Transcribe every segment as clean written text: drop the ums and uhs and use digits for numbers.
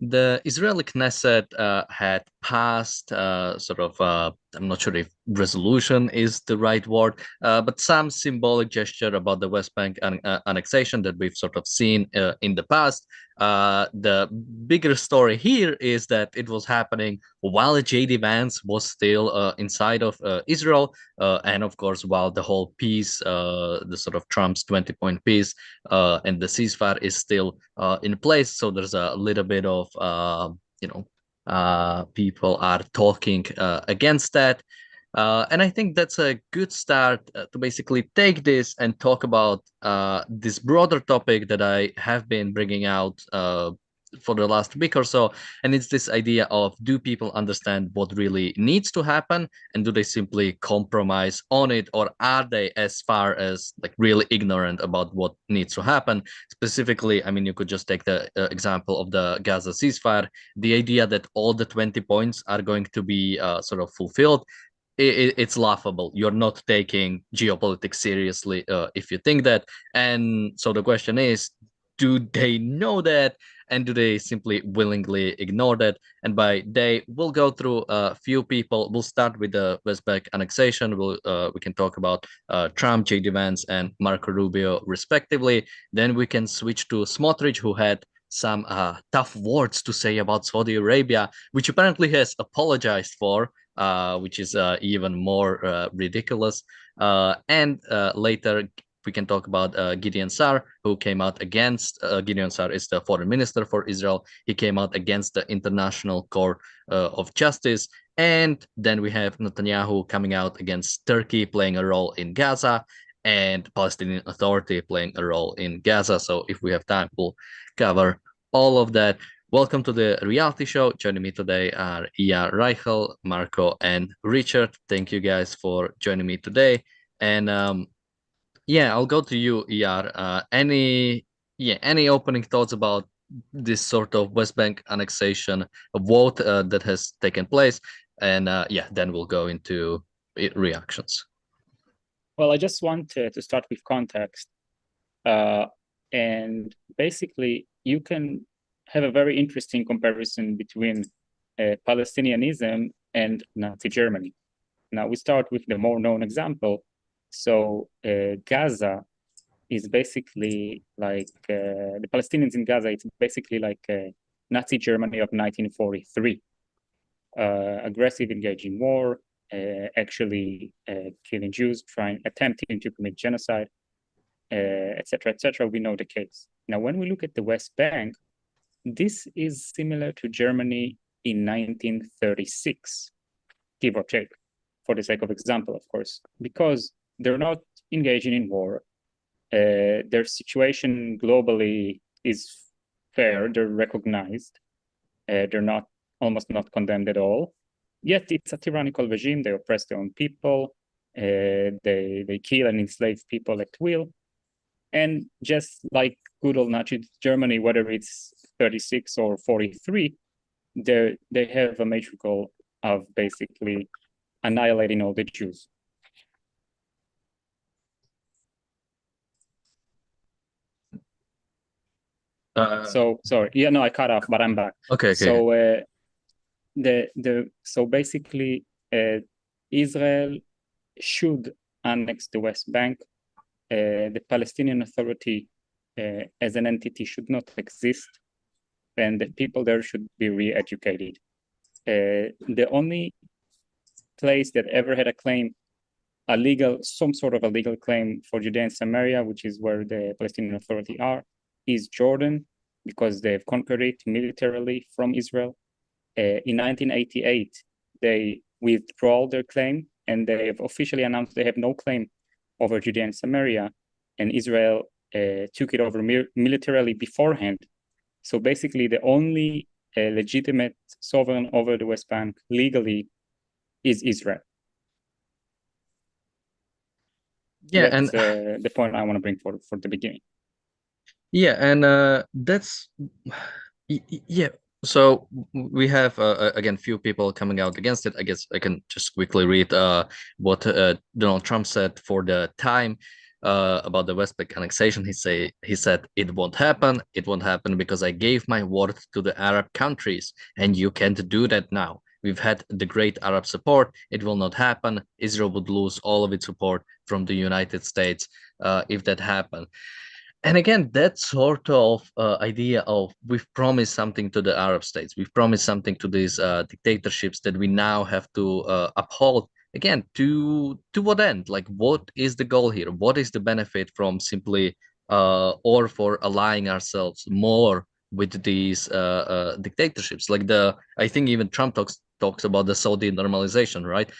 The Israeli Knesset had passed I'm not sure if resolution is the right word, but some symbolic gesture about the West Bank annexation that we've sort of seen in the past. The bigger story here is that it was happening while J.D. Vance was still inside of Israel, and of course, while the whole peace, the sort of Trump's 20-point peace and the ceasefire is still in place. So there's a little bit of, people are talking against that. And I think that's a good start to basically take this and talk about this broader topic that I have been bringing out for the last week or so. And it's this idea of, do people understand what really needs to happen? And do they simply compromise on it? Or are they as far as like really ignorant about what needs to happen? Specifically, I mean, you could just take the example of the Gaza ceasefire. The idea that all the 20 points are going to be sort of fulfilled, it's laughable. You're not taking geopolitics seriously if you think that. And so the question is, do they know that? And do they simply willingly ignore that? And by they, we'll go through a few people. We'll start with the West Bank annexation. We can talk about Trump, J.D. Vance, and Marco Rubio, respectively. Then we can switch to Smotrich, who had some tough words to say about Saudi Arabia, which apparently has apologized for, which is even more ridiculous. And later, we can talk about Gideon Sar, who came out against, Gideon Sar is the foreign minister for Israel. He came out against the International Court of Justice. And then we have Netanyahu coming out against Turkey, playing a role in Gaza, and Palestinian Authority playing a role in Gaza. So if we have time, we'll cover all of that. Welcome to the reality show. Joining me today are Ia Reichel, Marco, and Richard. Thank you guys for joining me today. And yeah, I'll go to you, Iar. Any opening thoughts about this sort of West Bank annexation vote that has taken place? And yeah, then we'll go into reactions. Well, I just want to start with context. And basically, you can have a very interesting comparison between Palestinianism and Nazi Germany. Now, we start with the more known example. So Gaza is basically like the Palestinians in Gaza, it's basically like Nazi Germany of 1943. Aggressive, engaging war, actually killing Jews, attempting to commit genocide, etc., etc. We know the case. Now, when we look at the West Bank, this is similar to Germany in 1936, give or take, for the sake of example, of course, because they're not engaging in war. Their situation globally is fair. They're recognized. They're almost not condemned at all. Yet it's a tyrannical regime. They oppress their own people. They kill and enslave people at will. And just like good old Nazi Germany, whether it's 36 or 43, they have a major goal of basically annihilating all the Jews. So sorry, yeah, no, I cut off, but I'm back. Okay. So so basically, Israel should annex the West Bank. The Palestinian Authority as an entity should not exist, and the people there should be re-educated. The only place that ever had a claim, some sort of a legal claim for Judea and Samaria, which is where the Palestinian Authority are, is Jordan, because they've conquered it militarily from Israel. In 1988, they withdrew their claim, and they have officially announced they have no claim over Judea and Samaria, and Israel took it over militarily beforehand. So basically, the only legitimate sovereign over the West Bank legally is Israel. Yeah, that's the point I want to bring for the beginning. Yeah, and that's yeah. So we have again few people coming out against it. I guess I can just quickly read what Donald Trump said for the time. about the West Bank annexation. He said it won't happen. It won't happen because I gave my word to the Arab countries, and you can't do that now. We've had the great Arab support. It will not happen. Israel would lose all of its support from the United States if that happened. And again, that sort of idea of we've promised something to the Arab states, we've promised something to these dictatorships that we now have to uphold. Again, to what end? Like, what is the goal here? What is the benefit from simply or for allying ourselves more with these dictatorships? Like I think even Trump talks about the Saudi normalization, right?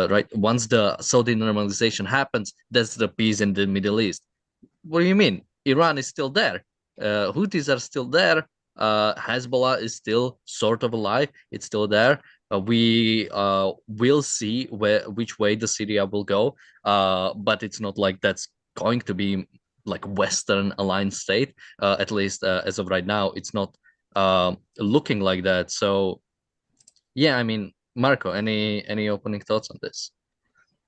Right. Once the Saudi normalization happens, that's the peace in the Middle East. What do you mean? Iran is still there. Houthis are still there. Hezbollah is still sort of alive. It's still there. We will see which way the Syria will go. But it's not like that's going to be like Western aligned state. At least as of right now, it's not looking like that. So yeah, I mean, Marco, any opening thoughts on this?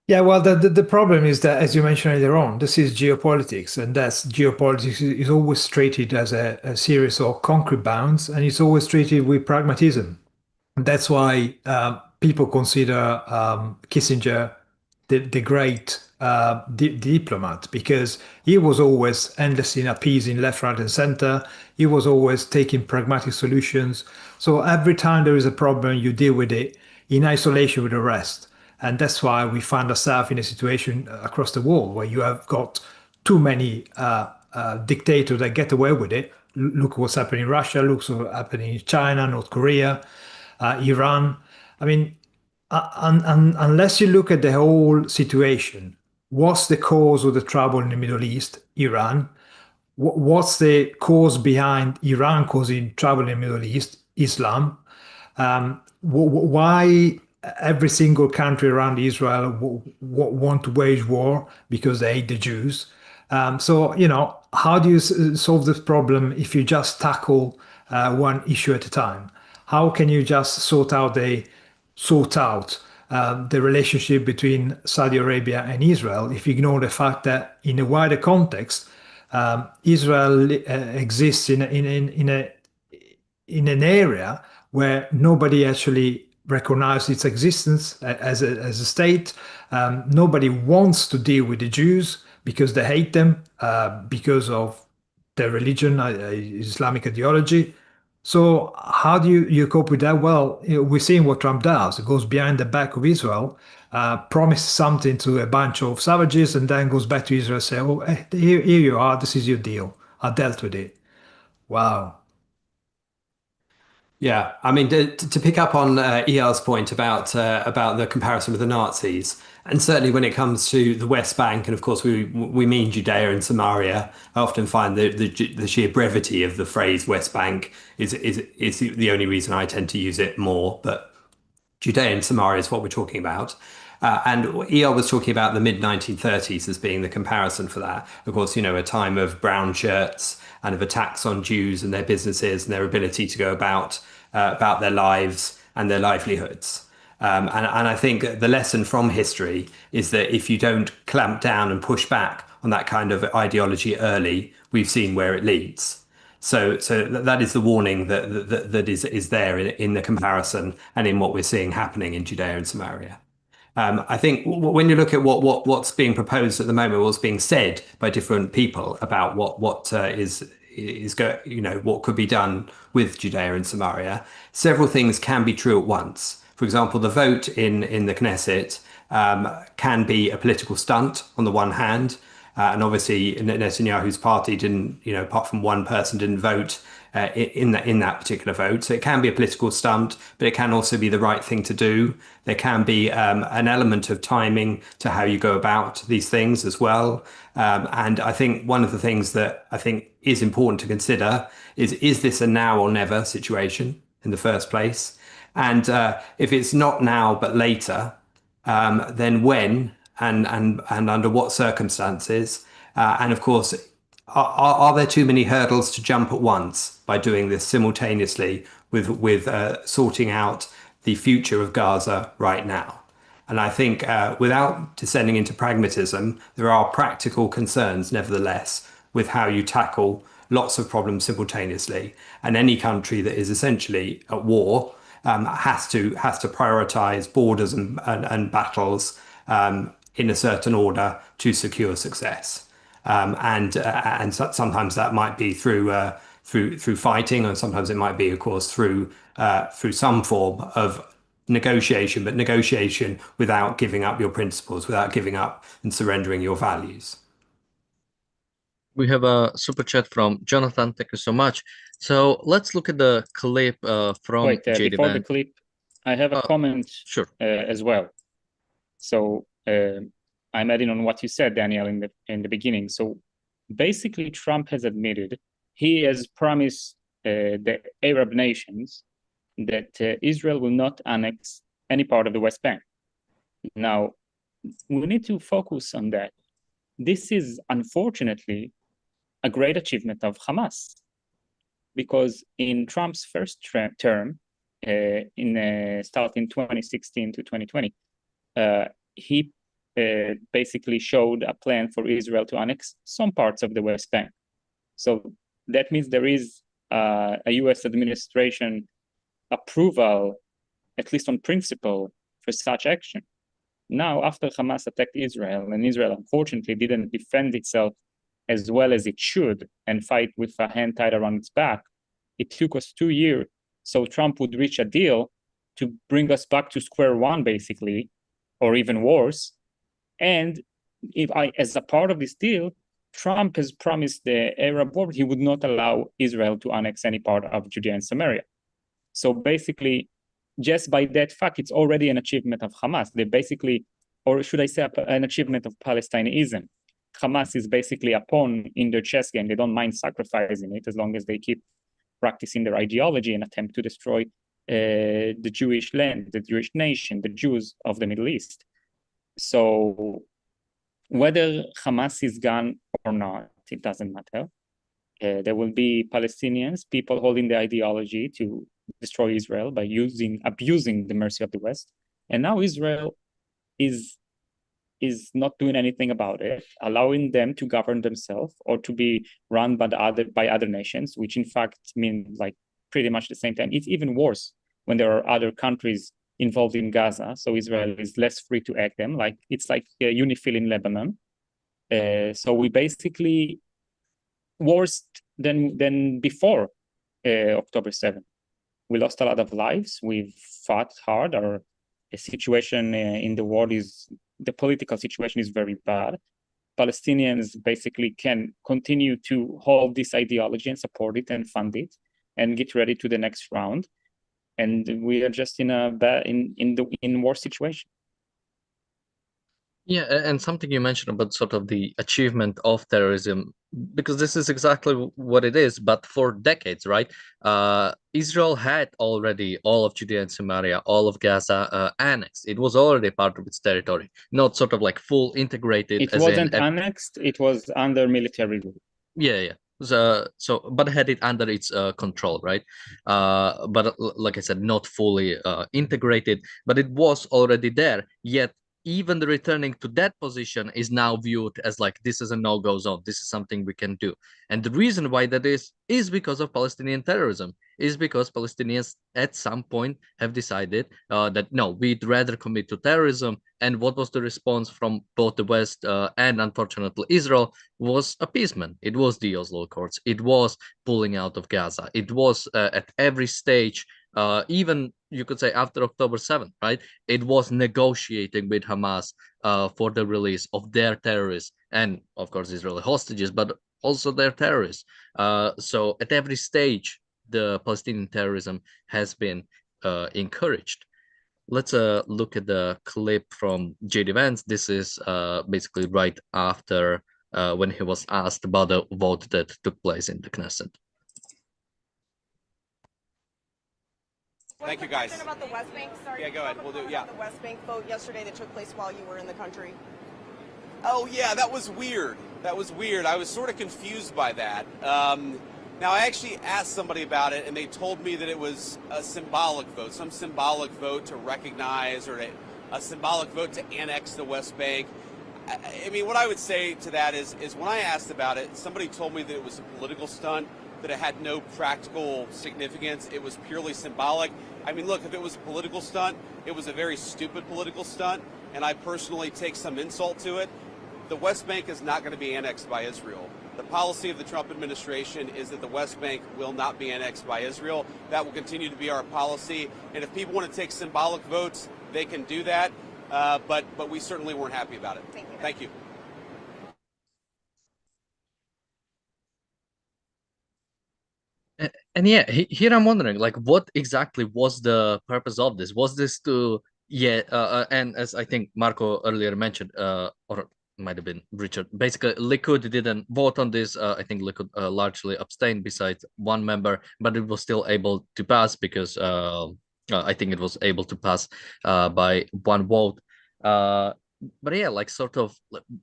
Yeah, well, the problem is that, as you mentioned earlier on, this is geopolitics, and that's geopolitics is always treated as a series of concrete bounds, and it's always treated with pragmatism. And that's why people consider Kissinger the great diplomat, because he was always endlessly appeasing left, right, and center. He was always taking pragmatic solutions. So every time there is a problem, you deal with it in isolation with the rest. And that's why we find ourselves in a situation across the world where you have got too many dictators that get away with it. Look what's happening in Russia, look what's happening in China, North Korea, Iran. I mean, unless you look at the whole situation, what's the cause of the trouble in the Middle East? Iran. What's the cause behind Iran causing trouble in the Middle East? Islam. Why every single country around Israel want to wage war because they hate the Jews? So, how do you solve this problem if you just tackle one issue at a time? How can you just sort out the relationship between Saudi Arabia and Israel if you ignore the fact that in a wider context, Israel exists in an area where nobody actually recognizes its existence as a state. Nobody wants to deal with the Jews because they hate them because of their religion, Islamic ideology. So how do you cope with that? Well, we're seeing what Trump does. It goes behind the back of Israel, promises something to a bunch of savages, and then goes back to Israel and say, "Oh, here you are. This is your deal. I dealt with it." Wow. Yeah, I mean, to pick up on ER's point about the comparison with the Nazis, and certainly when it comes to the West Bank, and of course we mean Judea and Samaria. I often find the sheer brevity of the phrase West Bank is the only reason I tend to use it more. But Judea and Samaria is what we're talking about. And ER was talking about the mid 1930s as being the comparison for that. Of course, a time of brown shirts and of attacks on Jews and their businesses and their ability to go about their lives and their livelihoods. And I think the lesson from history is that if you don't clamp down and push back on that kind of ideology early, we've seen where it leads. So that is the warning that is there in the comparison and in what we're seeing happening in Judea and Samaria. I think when you look at what's being proposed at the moment, what's being said by different people about what what could be done with Judea and Samaria, several things can be true at once. For example, the vote in the Knesset can be a political stunt on the one hand, and obviously Netanyahu's party didn't, apart from one person, didn't vote in that particular vote. So it can be a political stunt, but it can also be the right thing to do. There can be an element of timing to how you go about these things as well. And I think one of the things that I think is important to consider is this a now or never situation in the first place? And if it's not now but later, then when and under what circumstances? And of course, are there too many hurdles to jump at once by doing this simultaneously with sorting out the future of Gaza right now? And I think without descending into pragmatism, there are practical concerns, nevertheless, with how you tackle lots of problems simultaneously. And any country that is essentially at war has to prioritize borders and battles in a certain order to secure success. And sometimes that might be through fighting, and sometimes it might be, of course, through some form of negotiation, but negotiation without giving up your principles, without giving up and surrendering your values. We have a super chat from Jonathan. Thank you so much. So let's look at the clip from Wait, JD before the Vance. clip, I have a comment Sure. as well. So I'm adding on what you said, Daniel, in the beginning. So basically, Trump has admitted he has promised the Arab nations that Israel will not annex any part of the West Bank. Now, we need to focus on that. This is unfortunately a great achievement of Hamas, because in Trump's first term, starting 2016 to 2020, he basically showed a plan for Israel to annex some parts of the West Bank. So that means there is a US administration approval, at least on principle, for such action. Now, after Hamas attacked Israel, and Israel unfortunately didn't defend itself as well as it should and fight with a hand tied around its back, it took us 2 years so Trump would reach a deal to bring us back to square one, basically, or even worse. And as a part of this deal, Trump has promised the Arab world he would not allow Israel to annex any part of Judea and Samaria. So basically, just by that fact, it's already an achievement of Hamas. They basically, or should I say, an achievement of Palestinianism. Hamas is basically a pawn in their chess game. They don't mind sacrificing it as long as they keep practicing their ideology and attempt to destroy the Jewish land, the Jewish nation, the Jews of the Middle East. So whether Hamas is gone or not, it doesn't matter. There will be Palestinians, people holding the ideology to destroy Israel by abusing the mercy of the West. And now Israel is not doing anything about it, allowing them to govern themselves or to be run by other nations, which in fact mean like pretty much the same time. It's even worse when there are other countries involved in Gaza, so Israel is less free to act them. Like it's like UNIFIL in Lebanon. So we basically worse than before October 7th. We lost a lot of lives. We've fought hard. Our situation in the world the political situation is very bad. Palestinians basically can continue to hold this ideology and support it and fund it and get ready to the next round. And we are just in a worse situation. Yeah, and something you mentioned about sort of the achievement of terrorism, because this is exactly what it is, but for decades, right? Israel had already all of Judea and Samaria, all of Gaza annexed. It was already part of its territory, not sort of like full integrated. It wasn't annexed, it was under military rule. Yeah. But had it under its control, right? But like I said, not fully integrated, but it was already there. Yet even the returning to that position is now viewed as like, this is a no-go zone. This is something we can do. And the reason why that is because of Palestinian terrorism, is because Palestinians at some point have decided that, no, we'd rather commit to terrorism. And what was the response from both the West and unfortunately Israel was appeasement. It was the Oslo Accords. It was pulling out of Gaza. It was at every stage, even you could say after October 7th, right? It was negotiating with Hamas for the release of their terrorists and, of course, Israeli hostages, but also their terrorists. So at every stage, the Palestinian terrorism has been encouraged. Let's look at the clip from JD Vance. This is basically right after when he was asked about the vote that took place in the Knesset. Thank you, guys. About the West Bank. Sorry, yeah, go ahead. We'll do. Yeah. The West Bank vote yesterday that took place while you were in the country. Oh yeah, that was weird. That was weird. I was sort of confused by that. Now I actually asked somebody about it, and they told me that it was a symbolic vote, some symbolic vote to recognize or to a symbolic vote to annex the West Bank. I mean, what I would say to that is when I asked about it, somebody told me that it was a political stunt, that it had no practical significance. It was purely symbolic. I mean, look, if it was a political stunt, it was a very stupid political stunt, and I personally take some insult to it. The West Bank is not going to be annexed by Israel. The policy of the Trump administration is that the West Bank will not be annexed by Israel. That will continue to be our policy. And if people want to take symbolic votes, they can do that. But we certainly weren't happy about it. Thank you. Thank you. And yeah, here I'm wondering, like, what exactly was the purpose of this? Was this to, and as I think Marco earlier mentioned, or might have been Richard, basically Likud didn't vote on this. I think Likud largely abstained besides one member, but it was still able to pass because I think it was able to pass by one vote. But yeah, like sort of,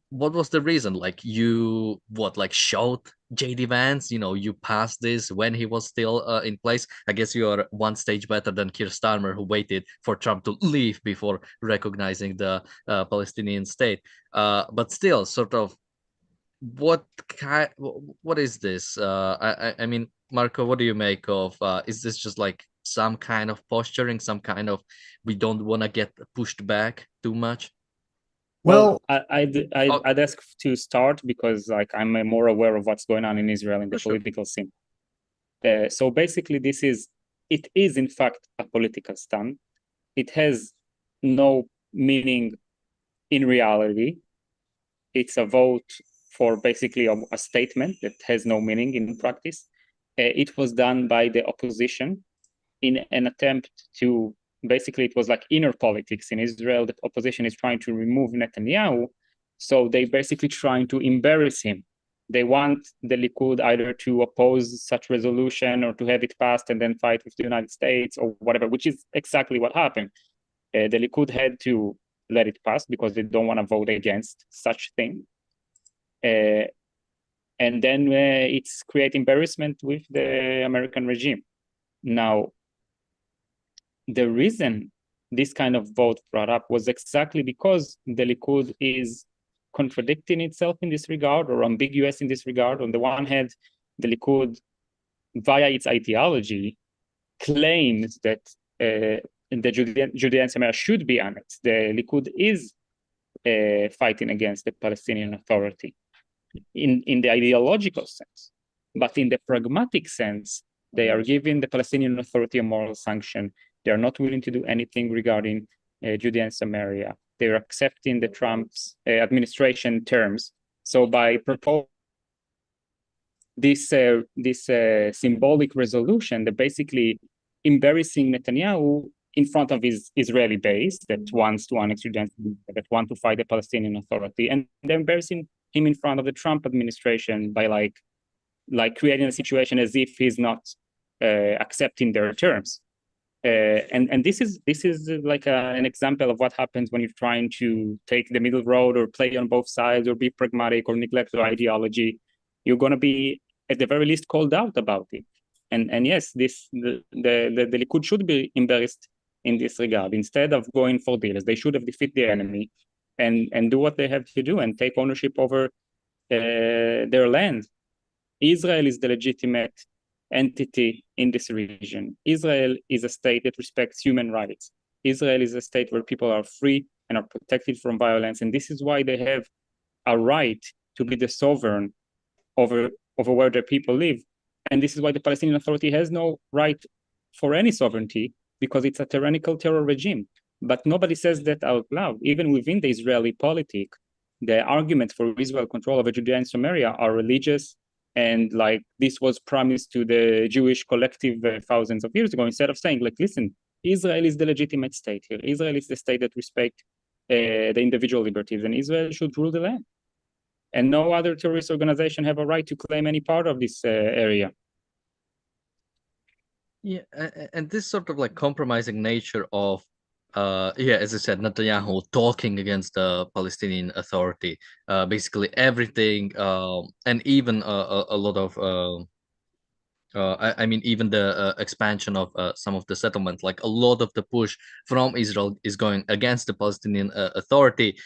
what was the reason? Like like showed JD Vance, you passed this when he was still in place. I guess you are one stage better than Keir Starmer, who waited for Trump to leave before recognizing the Palestinian state. But still, sort of, what is this? I mean, Marco, what do you make of? Is this just like some kind of posturing, some kind of we don't want to get pushed back too much? Well, I'd ask to start because like I'm more aware of what's going on in Israel in the political scene. So basically, it is in fact a political stunt. It has no meaning in reality. It's a vote for basically a statement that has no meaning in practice. It was done by the opposition in an attempt to basically, it was like inner politics in Israel. The opposition is trying to remove Netanyahu. So they basically trying to embarrass him. They want the Likud either to oppose such resolution or to have it passed and then fight with the United States or whatever, which is exactly what happened. The Likud had to let it pass because they don't want to vote against such thing. And then it's create embarrassment with the American regime. Now, the reason this kind of vote brought up was exactly because the Likud is contradicting itself in this regard or ambiguous in this regard. On the one hand, the Likud, via its ideology, claims that the Judea and Samaria should be annexed. The Likud is fighting against the Palestinian Authority in the ideological sense. But in the pragmatic sense, they are giving the Palestinian Authority a moral sanction. They are not willing to do anything regarding Judea and Samaria. They are accepting the Trump's administration terms. So by proposing this symbolic resolution, they're basically embarrassing Netanyahu in front of his Israeli base that wants to annex Judea and Samaria, that want to fight the Palestinian Authority, and they're embarrassing him in front of the Trump administration by like creating a situation as if he's not accepting their terms. And this is like an example of what happens when you're trying to take the middle road or play on both sides or be pragmatic or neglect your ideology. You're going to be at the very least called out about it. And yes, the Likud should be embarrassed in this regard. Instead of going for deals, they should have defeated the enemy and do what they have to do and take ownership over their land. Israel is the legitimate entity in this region. Israel is a state that respects human rights. Israel is a state where people are free and are protected from violence. And this is why they have a right to be the sovereign over where their people live. And this is why the Palestinian Authority has no right for any sovereignty, because it's a tyrannical terror regime. But nobody says that out loud. Even within the Israeli politic, the arguments for Israel control over Judea and Samaria are religious. And like this was promised to the Jewish collective thousands of years ago, instead of saying, like, listen, Israel is the legitimate state here. Israel is the state that respects the individual liberties, and Israel should rule the land. And no other terrorist organization have a right to claim any part of this area. Yeah, and this sort of like compromising nature of as I said, Netanyahu talking against the Palestinian Authority, basically everything, and even a lot of I mean, even the expansion of some of the settlement, like a lot of the push from Israel is going against the Palestinian Authority.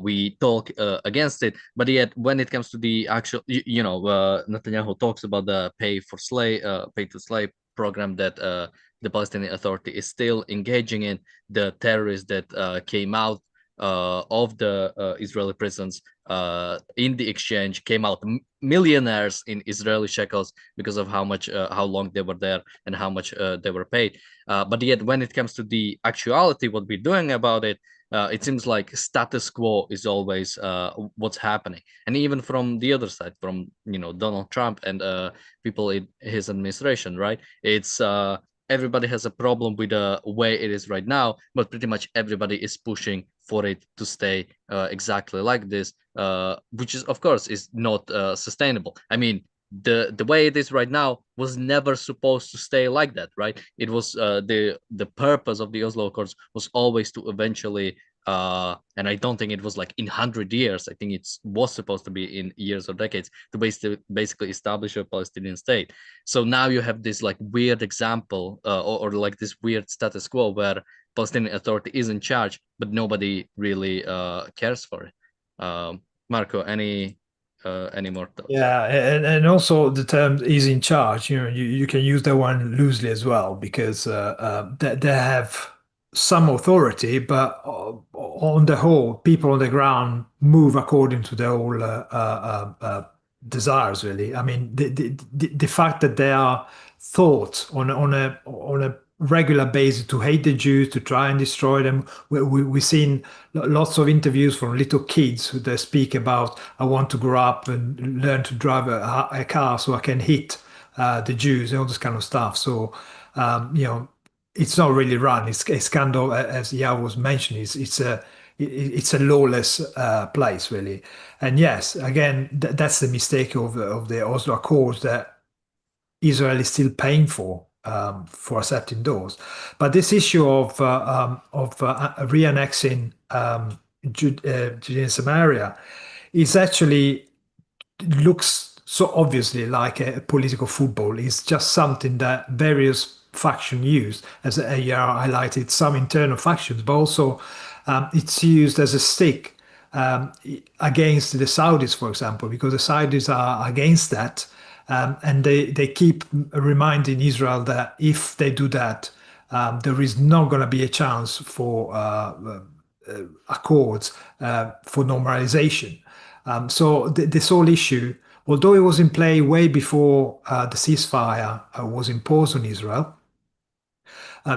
We talk against it, but yet when it comes to the actual, Netanyahu talks about the pay to slave program that the Palestinian Authority is still engaging in. The terrorists that came out of the Israeli prisons in the exchange came out millionaires in Israeli shekels because of how long they were there and how much they were paid. But yet, when it comes to the actuality, what we're doing about it, it seems like status quo is always what's happening. And even from the other side, from Donald Trump and people in his administration, right? It's everybody has a problem with the way it is right now, but pretty much everybody is pushing for it to stay exactly like this, which is, of course, is not sustainable. I mean, the way it is right now was never supposed to stay like that, right? It was the purpose of the Oslo Accords was always to eventually and I don't think it was like in 100 years. I think it was supposed to be in years or decades to basically establish a Palestinian state. So now you have this like weird example or like this weird status quo where Palestinian Authority is in charge, but nobody really cares for it. Marco, any more thoughts? Yeah, and also the term "is in charge." You can use that one loosely as well because they have some authority, but on the whole, people on the ground move according to their own desires. Really, I mean, the fact that they are thought on a regular basis to hate the Jews, to try and destroy them. We've seen lots of interviews from little kids who they speak about, I want to grow up and learn to drive a car so I can hit the Jews and all this kind of stuff. So, it's not really run. It's kind of, as Yao was mentioning, it's a lawless place, really. And yes, again, that's the mistake of the Oslo Accords that Israel is still paying for accepting those. But this issue of re-annexing Judea and Samaria is actually looks so obviously like a political football. It's just something that various factions use, as AR highlighted, some internal factions, but also it's used as a stick against the Saudis, for example, because the Saudis are against that. And they keep reminding Israel that if they do that, there is not going to be a chance for accords for normalization. So this whole issue, although it was in play way before the ceasefire was imposed on Israel,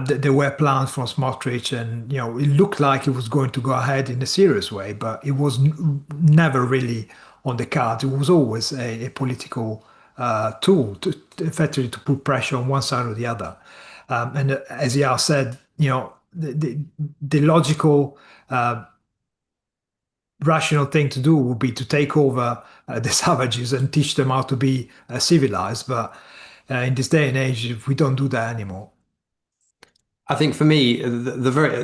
there were plans from Smotrich, and it looked like it was going to go ahead in a serious way, but it was never really on the cards. It was always a political tool effectively to put pressure on one side or the other. And as Yar said, the logical, rational thing to do would be to take over the savages and teach them how to be civilized. But in this day and age, we don't do that anymore. I think for me,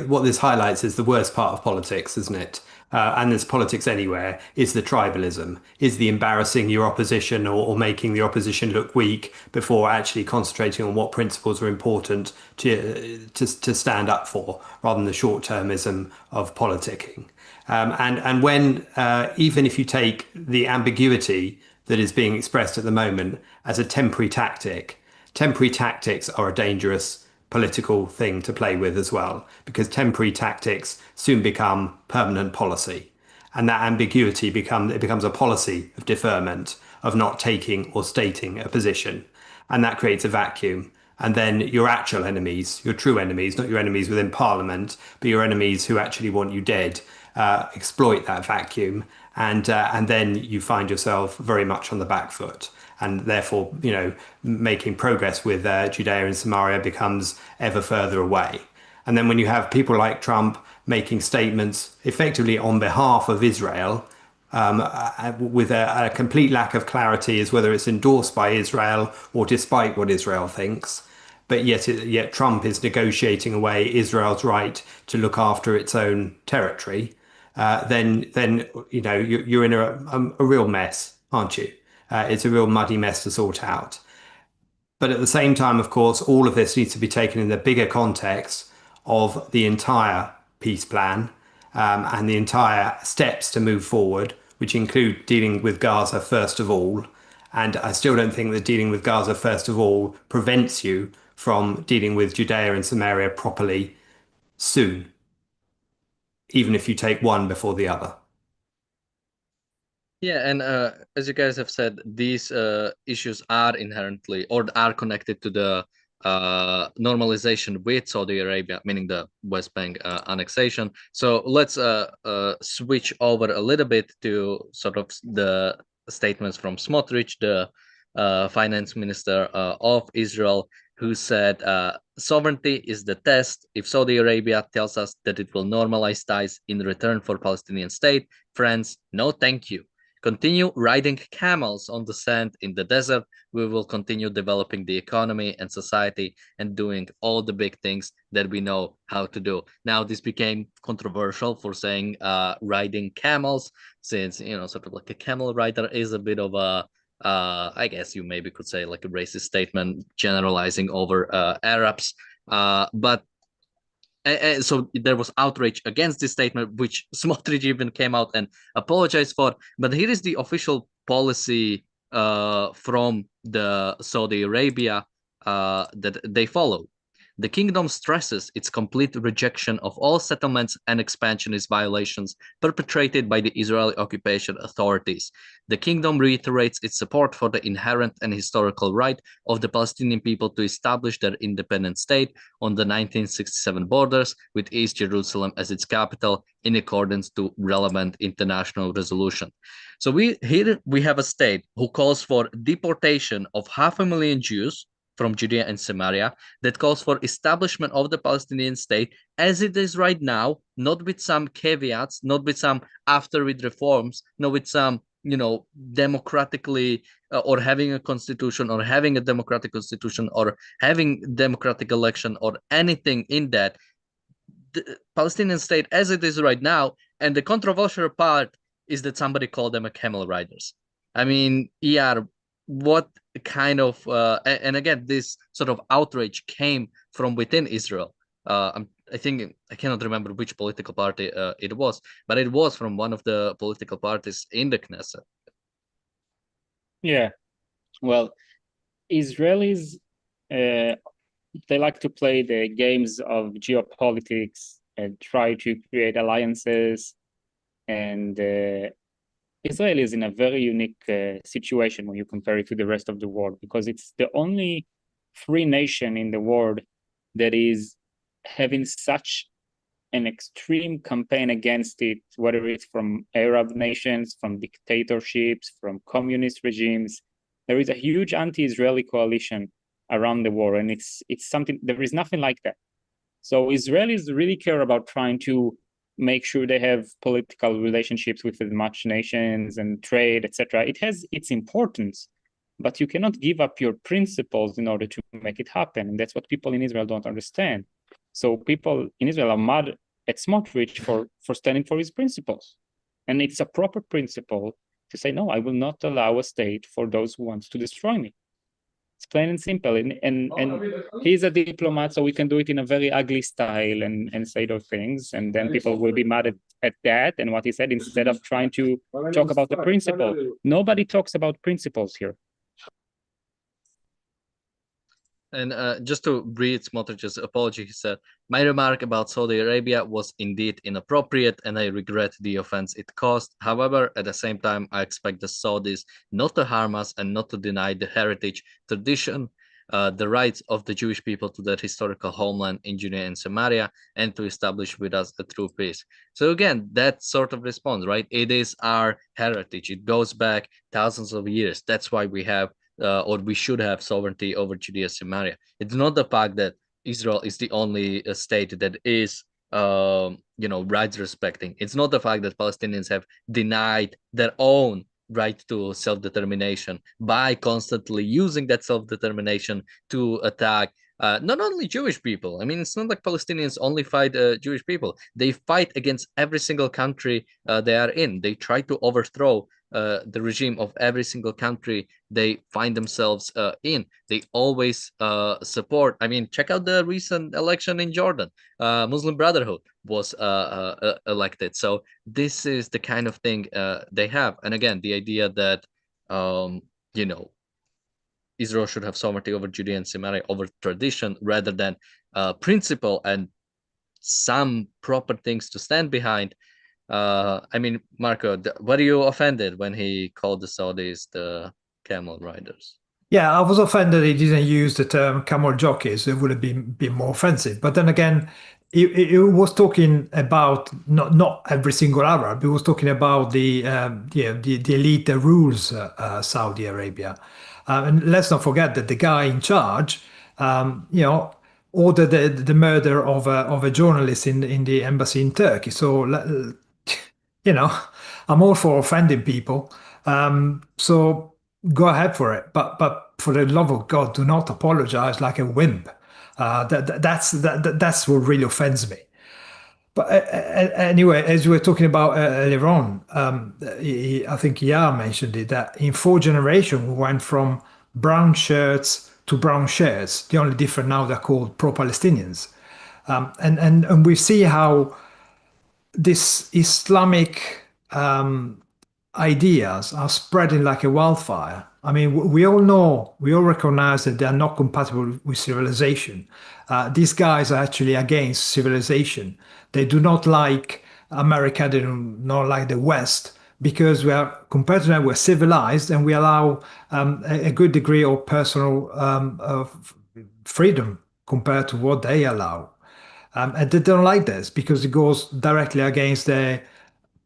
what this highlights is the worst part of politics, isn't it? And there's politics anywhere, is the tribalism, is the embarrassing your opposition or making the opposition look weak before actually concentrating on what principles are important to stand up for, rather than the short-termism of politicking. And when, even if you take the ambiguity that is being expressed at the moment as a temporary tactics are a dangerous political thing to play with as well, because temporary tactics soon become permanent policy. And that ambiguity becomes a policy of deferment, of not taking or stating a position. And that creates a vacuum. And then your actual enemies, your true enemies, not your enemies within Parliament, but your enemies who actually want you dead, exploit that vacuum. And then you find yourself very much on the back foot. And therefore, making progress with Judea and Samaria becomes ever further away. And then when you have people like Trump making statements effectively on behalf of Israel, with a complete lack of clarity as whether it's endorsed by Israel or despite what Israel thinks, but yet Trump is negotiating away Israel's right to look after its own territory, then you're in a real mess, aren't you? It's a real muddy mess to sort out. But at the same time, of course, all of this needs to be taken in the bigger context of the entire peace plan and the entire steps to move forward, which include dealing with Gaza first of all. And I still don't think that dealing with Gaza first of all prevents you from dealing with Judea and Samaria properly soon, even if you take one before the other. Yeah, and as you guys have said, these issues are inherently or are connected to the normalization with Saudi Arabia, meaning the West Bank annexation. So let's switch over a little bit to sort of the statements from Smotrich, the finance minister of Israel, who said sovereignty is the test. If Saudi Arabia tells us that it will normalize ties in return for Palestinian state, friends, no thank you. Continue riding camels on the sand in the desert. We will continue developing the economy and society and doing all the big things that we know how to do. Now, this became controversial for saying riding camels, since, you know, sort of like a camel rider is a bit of a, I guess you maybe could say like a racist statement generalizing over Arabs. But so there was outrage against this statement, which Smotrich even came out and apologized for. But here is the official policy from the Saudi Arabia that they follow. The kingdom stresses its complete rejection of all settlements and expansionist violations perpetrated by the Israeli occupation authorities. The kingdom reiterates its support for the inherent and historical right of the Palestinian people to establish their independent state on the 1967 borders, with East Jerusalem as its capital, in accordance to relevant international resolution. So here we have a state who calls for deportation of 500,000 Jews from Judea and Samaria, that calls for establishment of the Palestinian state as it is right now, not with some caveats, not with some after with reforms, not with some, you know, democratically or having a constitution or having a democratic constitution or having democratic election or anything in that. The Palestinian state as it is right now, and the controversial part is that somebody called them a camel riders. I mean, yeah, what kind of and again, this sort of outrage came from within Israel. I think I cannot remember which political party it was, but it was from one of the political parties in the Knesset. Yeah, well, Israelis they like to play the games of geopolitics and try to create alliances, and Israel is in a very unique situation when you compare it to the rest of the world, because it's the only free nation in the world that is having such an extreme campaign against it, whether it's from Arab nations, from dictatorships, from communist regimes. There is a huge anti-Israeli coalition around the world, and it's something, there is nothing like that. So Israelis really care about trying to make sure they have political relationships with as much nations and trade, etc. It has its importance, but you cannot give up your principles in order to make it happen. And that's what people in Israel don't understand. So people in Israel are mad at Smotrich for standing for his principles. And it's a proper principle to say, no, I will not allow a state for those who want to destroy me. It's plain and simple. And he's a diplomat, so we can do it in a very ugly style and say those things. And then people will be mad at that and what he said, instead of trying to talk about the principle. Nobody talks about principles here. And just to read Smotrich's apology, he said, "My remark about Saudi Arabia was indeed inappropriate, and I regret the offense it caused. However, at the same time, I expect the Saudis not to harm us and not to deny the heritage, tradition, the rights of the Jewish people to their historical homeland in Judea and Samaria, and to establish with us a true peace." So again, that sort of response, right? It is our heritage. It goes back thousands of years. That's why we have or we should have sovereignty over Judea Samaria. It's not the fact that Israel is the only state that is, rights respecting. It's not the fact that Palestinians have denied their own right to self-determination by constantly using that self-determination to attack not only Jewish people. I mean, it's not like Palestinians only fight Jewish people. They fight against every single country they are in. They try to overthrow the regime of every single country they find themselves in. They always support. I mean, check out the recent election in Jordan. Muslim Brotherhood was elected. So this is the kind of thing they have. And again, the idea that you know, Israel should have sovereignty over Judea and Samaria, over tradition, rather than principle and some proper things to stand behind. I mean, Marco, were you offended when he called the Saudis the camel riders? Yeah, I was offended he didn't use the term camel jockeys. It would have been more offensive. But then again, he was talking about not every single Arab. He was talking about the the elite that rules Saudi Arabia. And let's not forget that the guy in charge, ordered the murder of a journalist in the embassy in Turkey. So I'm all for offending people. So go ahead for it, but for the love of God, do not apologize like a wimp. That's what really offends me. But anyway, as we were talking about earlier on, I think Yar mentioned it, that in 4 generations we went from brown shirts to brown shirts. The only difference now they're called pro-Palestinians, and we see how this Islamic ideas are spreading like a wildfire. I mean, we all know, we all recognize that they are not compatible with civilization. These guys are actually against civilization. They do not like America, they do not like the West, because we are, compared to them, we're civilized and we allow a good degree of personal freedom compared to what they allow. And they don't like this because it goes directly against their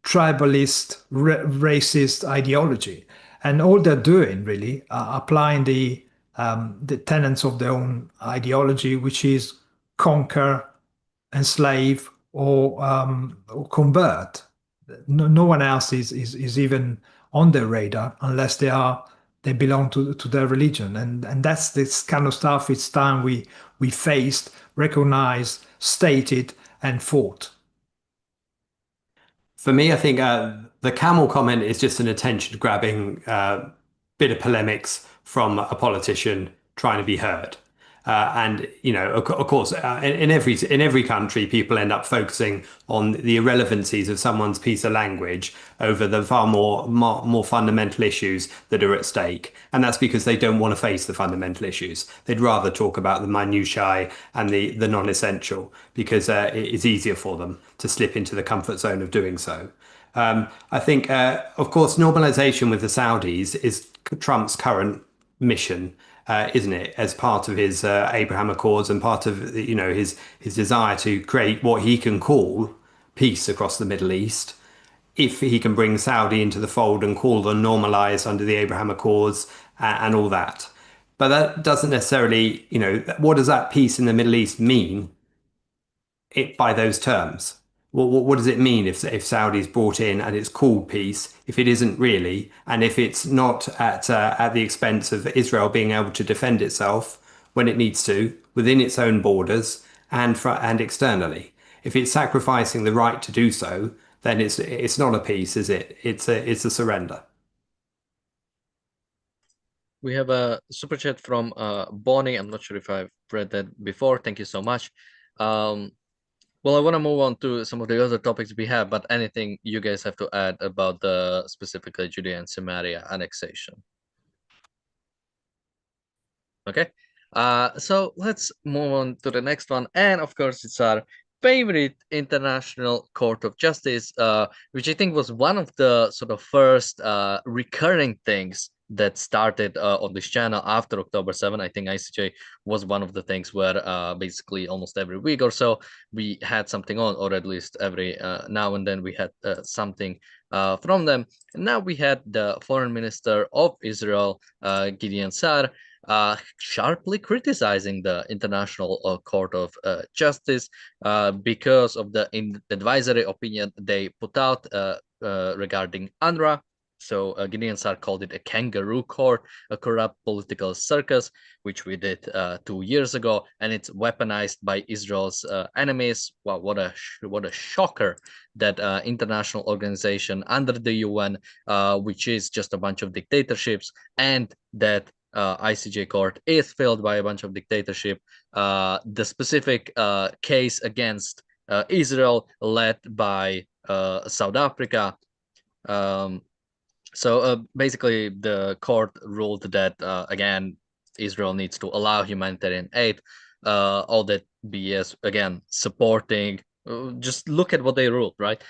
tribalist, racist ideology. And all they're doing really are applying the tenets of their own ideology, which is conquer, enslave, or convert. No one else is even on their radar unless they belong to their religion. And that's this kind of stuff. It's time we faced, recognized, stated, and fought. For me, I think the camel comment is just an attention-grabbing bit of polemics from a politician trying to be heard. And of course, in every country, people end up focusing on the irrelevancies of someone's piece of language over the far more fundamental issues that are at stake. And that's because they don't want to face the fundamental issues. They'd rather talk about the minutiae and the non-essential because it's easier for them to slip into the comfort zone of doing so. I think, of course, normalization with the Saudis is Trump's current mission. Isn't it? As part of his Abraham Accords and part of his desire to create what he can call peace across the Middle East, if he can bring Saudi into the fold and call them normalized under the Abraham Accords and all that. But that doesn't necessarily, what does that peace in the Middle East mean by those terms? What does it mean if Saudi's brought in and it's called peace, if it isn't really, and if it's not at the expense of Israel being able to defend itself when it needs to within its own borders and externally? If it's sacrificing the right to do so, then it's not a peace, is it? It's a surrender. We have a super chat from Bonnie. I'm not sure if I've read that before. Thank you so much. Well, I want to move on to some of the other topics we have, but anything you guys have to add about the specifically Judea and Samaria annexation? Okay, so let's move on to the next one. And of course, it's our favorite International Court of Justice, which I think was one of the sort of first recurring things that started on this channel after October 7. I think ICJ was one of the things where basically almost every week or so we had something on, or at least every now and then we had something from them. And now we had the Foreign Minister of Israel, Gideon Sa'ar, sharply criticizing the International Court of Justice because of the advisory opinion they put out regarding UNRWA. So Gideon Sar called it a kangaroo court, a corrupt political circus, which we did 2 years ago, and it's weaponized by Israel's enemies. Wow, what a shocker that international organization under the UN, which is just a bunch of dictatorships, and that ICJ court is filled by a bunch of dictatorship. The specific case against Israel, led by South Africa. Um, so basically, the court ruled that again, Israel needs to allow humanitarian aid. All that BS again, supporting. Just look at what they ruled, right?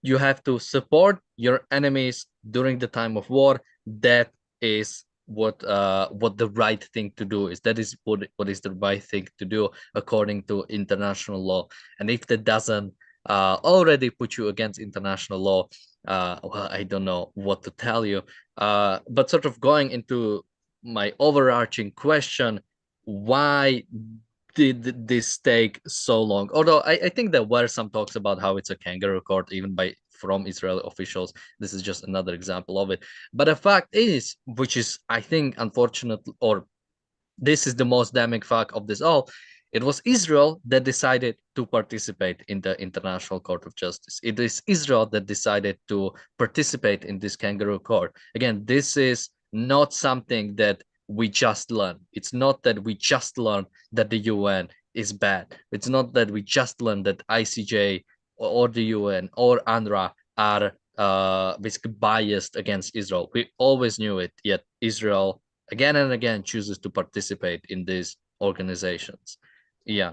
You have to support your enemies during the time of war. That is what the right thing to do is. That is what is the right thing to do according to international law. And if that doesn't already put you against international law, well, I don't know what to tell you. But sort of going into my overarching question, why did this take so long? Although I think there were some talks about how it's a kangaroo court, even from Israeli officials. This is just another example of it. But the fact is, which is, I think, unfortunate, or this is the most damning fact of this all, it was Israel that decided to participate in the International Court of Justice. It is Israel that decided to participate in this kangaroo court. Again, this is not something that we just learned. It's not that we just learned that the UN is bad. It's not that we just learned that ICJ or the UN or UNRWA are basically biased against Israel. We always knew it, yet Israel again and again chooses to participate in these organizations. Yeah.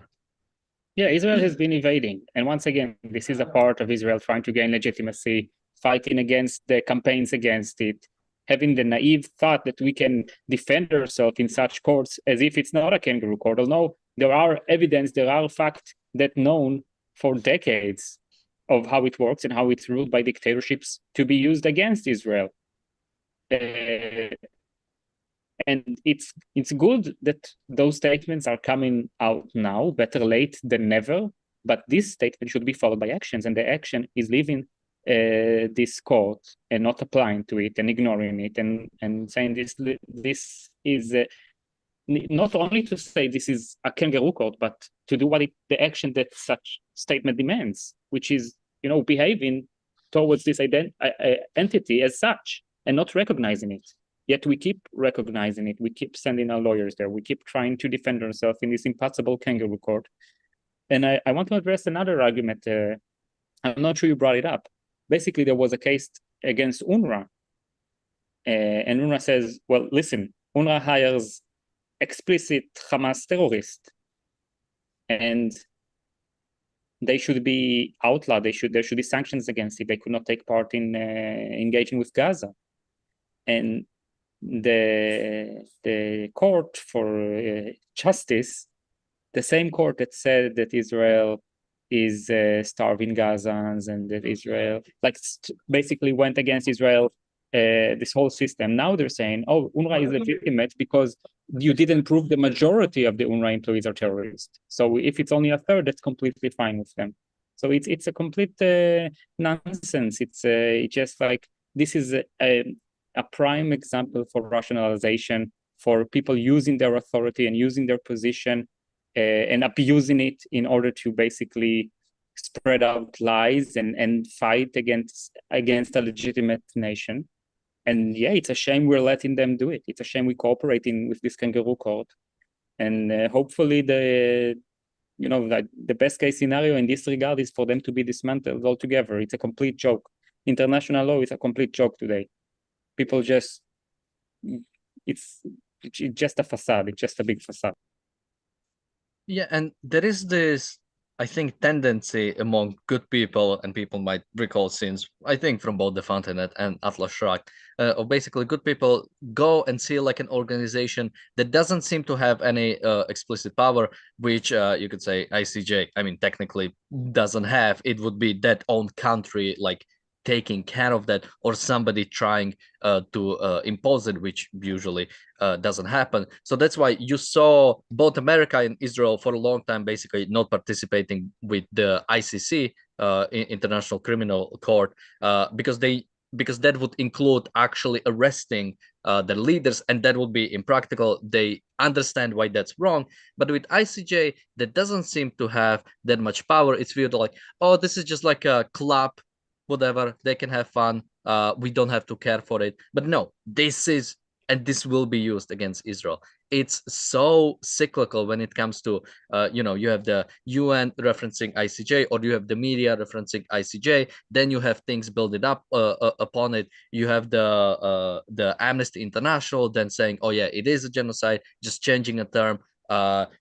Yeah, Israel has been invading. And once again, this is a part of Israel trying to gain legitimacy, fighting against the campaigns against it, having the naive thought that we can defend ourselves in such courts as if it's not a kangaroo court. Although there are evidence, there are facts that known for decades of how it works and how it's ruled by dictatorships to be used against Israel. And it's good that those statements are coming out now, better late than never. But this statement should be followed by actions, and the action is leaving this court and not applying to it and ignoring it and saying this is not only to say this is a kangaroo court, but to do the action that such statement demands, which is behaving towards this entity as such and not recognizing it. Yet we keep recognizing it. We keep sending our lawyers there. We keep trying to defend ourselves in this impossible kangaroo court. And I want to address another argument. I'm not sure you brought it up. Basically, there was a case against UNRWA. And UNRWA says, well, listen, UNRWA hires explicit Hamas terrorists. And they should be outlawed. There should be sanctions against it. They could not take part in engaging with Gaza. And the court for justice, the same court that said that Israel is starving Gazans and that Israel basically went against Israel, this whole system. Now they're saying, oh, UNRWA is legitimate because you didn't prove the majority of the UNRWA employees are terrorists. So if it's only a third, that's completely fine with them. So it's a complete nonsense. It's just like this is a prime example for rationalization, for people using their authority and using their position and abusing it in order to basically spread out lies and fight against a legitimate nation. And yeah, it's a shame we're letting them do it. It's a shame we're cooperating with this kangaroo court. And hopefully the best case scenario in this regard is for them to be dismantled altogether. It's a complete joke. International law is a complete joke today. People it's just a facade. It's just a big facade. Yeah, and there is this, I think, tendency among good people, and people might recall scenes, I think, from both the Fountainhead and Atlas Shrugged, of basically good people go and see like an organization that doesn't seem to have any explicit power, which you could say ICJ, I mean, technically doesn't have. It would be that own country, like, taking care of that, or somebody trying to impose it, which usually doesn't happen. So that's why you saw both America and Israel for a long time basically not participating with the ICC, International Criminal Court, because they because that would include actually arresting the leaders, and that would be impractical. They understand why that's wrong, but with ICJ, that doesn't seem to have that much power. It's viewed like, oh, this is just like a club, whatever, they can have fun. We don't have to care for it. But no, this will be used against Israel. It's so cyclical when it comes to, you have the UN referencing ICJ, or you have the media referencing ICJ. Then you have things built up upon it. You have the Amnesty International then saying, oh yeah, it is a genocide, just changing a term.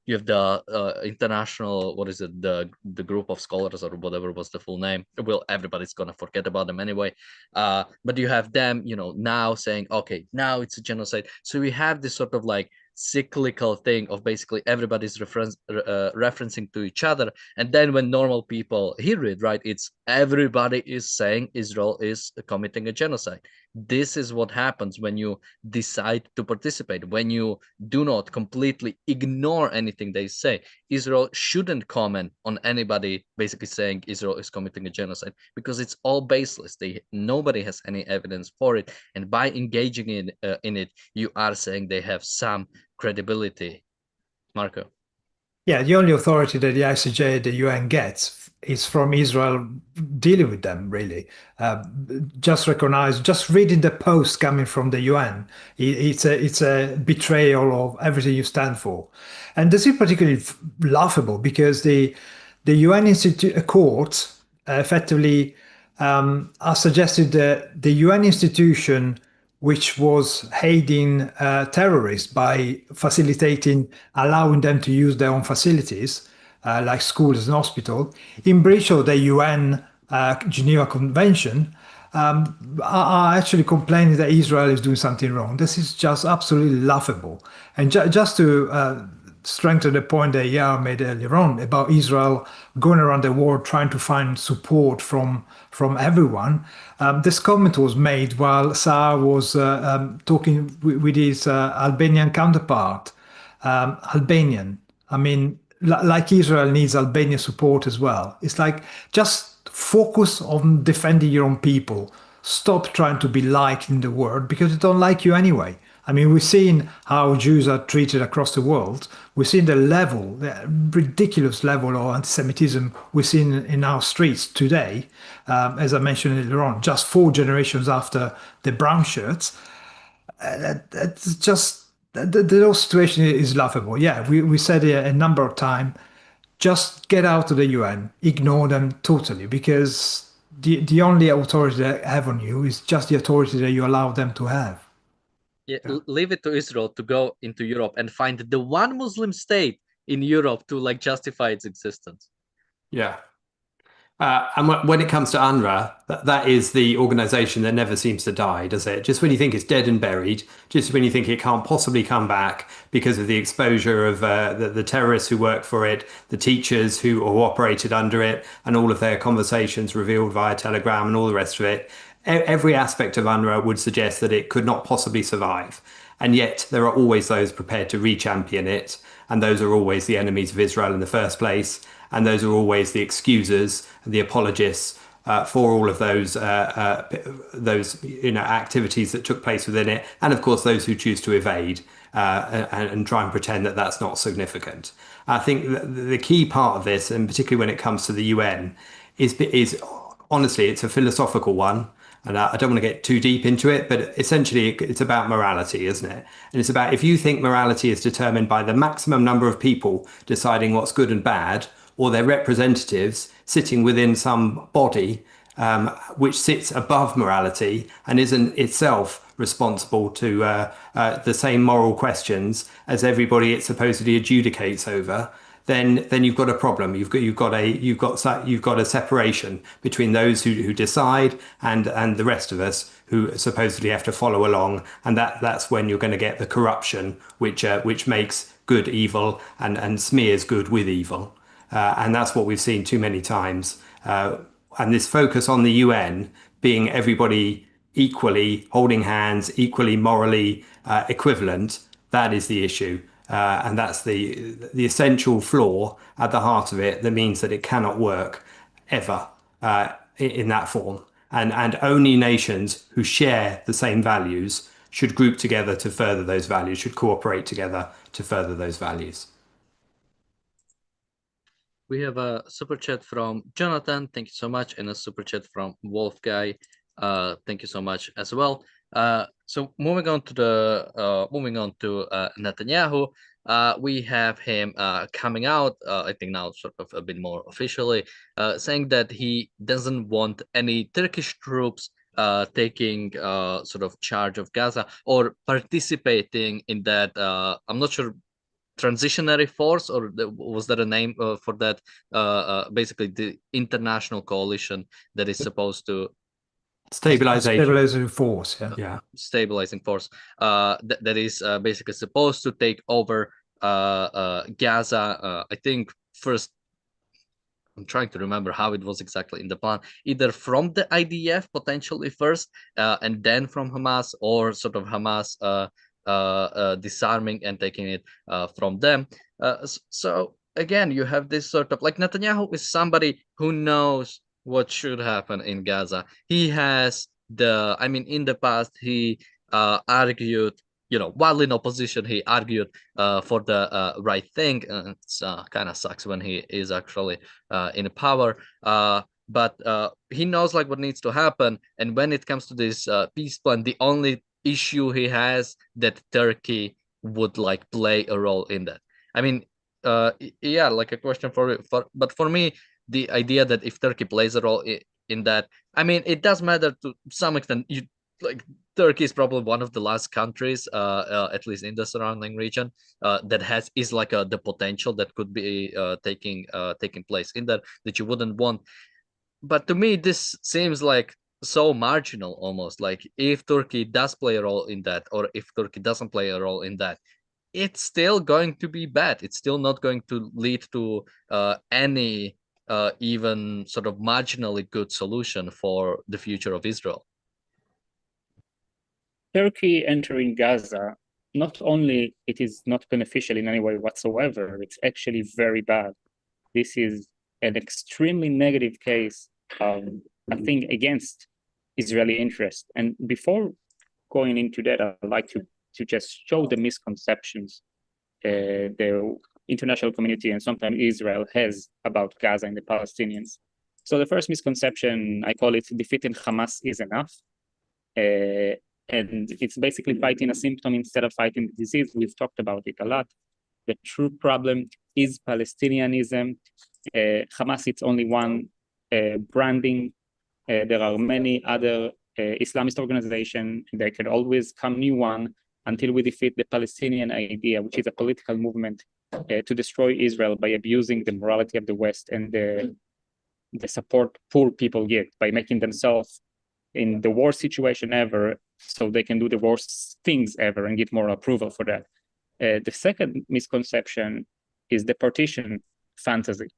You have the international, what is it, the group of scholars, or whatever was the full name. Well, everybody's gonna forget about them anyway. But you have them, now saying, okay, now it's a genocide. So we have this sort of like cyclical thing of basically everybody's referencing to each other, and then when normal people hear it, right, it's everybody is saying Israel is committing a genocide. This is what happens when you decide to participate, when you do not completely ignore anything they say. Israel shouldn't comment on anybody basically saying Israel is committing a genocide, because it's all baseless. Nobody has any evidence for it, and by engaging in it, you are saying they have some credibility. Marco. Yeah, the only authority that the ICJ, the UN gets is from Israel dealing with them, really. Just reading the post coming from the UN, it's a betrayal of everything you stand for. And this is particularly laughable because the UN court effectively has suggested that the UN institution, which was aiding terrorists by allowing them to use their own facilities, like schools and hospitals, in breach of the UN Geneva Convention, are actually complaining that Israel is doing something wrong. This is just absolutely laughable. And just to strengthen the point that Yao made earlier on about Israel going around the world trying to find support from everyone. This comment was made while Saar was talking with his Albanian counterpart. Albanian. I mean, like Israel needs Albanian support as well. It's like, just focus on defending your own people. Stop trying to be liked in the world, because they don't like you anyway. I mean, we've seen how Jews are treated across the world. We've seen the ridiculous level of anti-Semitism we've seen in our streets today, as I mentioned earlier on, just 4 generations after the brown shirts. That's just, the whole situation is laughable. Yeah, we said it a number of times, just get out of the UN, ignore them totally, because the only authority they have on you is just the authority that you allow them to have. Yeah, leave it to Israel to go into Europe and find the one Muslim state in Europe to like justify its existence. Yeah. And when it comes to UNRWA, that is the organization that never seems to die, does it? Just when you think it's dead and buried, just when you think it can't possibly come back because of the exposure of the terrorists who work for it, the teachers who operated under it, and all of their conversations revealed via Telegram and all the rest of it, every aspect of UNRWA would suggest that it could not possibly survive. And yet there are always those prepared to re-champion it. And those are always the enemies of Israel in the first place. And those are always the excusers and the apologists for all of those activities that took place within it. And of course, those who choose to evade and try and pretend that that's not significant. I think the key part of this, and particularly when it comes to the UN, is honestly, it's a philosophical one. And I don't want to get too deep into it, but essentially it's about morality, isn't it? And it's about, if you think morality is determined by the maximum number of people deciding what's good and bad, or their representatives sitting within some body which sits above morality and isn't itself responsible to the same moral questions as everybody it supposedly adjudicates over, then you've got a problem. You've got a separation between those who decide and the rest of us who supposedly have to follow along, and that's when you're going to get the corruption which makes good evil and smears good with evil, and that's what we've seen too many times. And this focus on the UN being everybody equally holding hands, equally morally equivalent, that is the issue. And that's the essential flaw at the heart of it that means that it cannot work ever in that form. and only nations who share the same values should group together to further those values, should cooperate together to further those values. We have a super chat from Jonathan. Thank you so much. And a super chat from Wolf Guy. Thank you so much as well. So moving on to Netanyahu, we have him coming out, I think now sort of a bit more officially, saying that he doesn't want any Turkish troops taking sort of charge of Gaza or participating in that. I'm not sure, transitionary force, or was there a name for that? Basically, the international coalition that is supposed to Stabilizing force, yeah, stabilizing force that is basically supposed to take over Gaza. I think first, I'm trying to remember how it was exactly in the plan, either from the IDF potentially first, and then from Hamas, or sort of Hamas disarming and taking it from them. So again, you have this sort of, like, Netanyahu is somebody who knows what should happen in Gaza. He has I mean, in the past, he argued, while in opposition, he argued for the right thing. It's kind of sucks when he is actually in power. But he knows like what needs to happen. And when it comes to this peace plan, the only issue he has that Turkey would like play a role in that. I mean, yeah, like a question but for me, the idea that if Turkey plays a role in that, I mean, it does matter to some extent. Turkey is probably one of the last countries, at least in the surrounding region, that is like the potential that could be taking place in that you wouldn't want. But to me, this seems like so marginal almost. Like, if Turkey does play a role in that, or if Turkey doesn't play a role in that, it's still going to be bad. It's still not going to lead to any even sort of marginally good solution for the future of Israel. Turkey entering Gaza, not only it is not beneficial in any way whatsoever, it's actually very bad. This is an extremely negative case of a thing against Israeli interest. And before going into that, I'd like to just show the misconceptions the international community and sometimes Israel has about Gaza and the Palestinians. So the first misconception, I call it defeating Hamas is enough. And it's basically fighting a symptom instead of fighting the disease. We've talked about it a lot. The true problem is Palestinianism. Hamas, it's only one branding. There are many other Islamist organizations. There can always come new one until we defeat the Palestinian idea, which is a political movement to destroy Israel by abusing the morality of the West and the support poor people get by making themselves in the worst situation ever, so they can do the worst things ever and get more approval for that. The second misconception is the partition fantasy.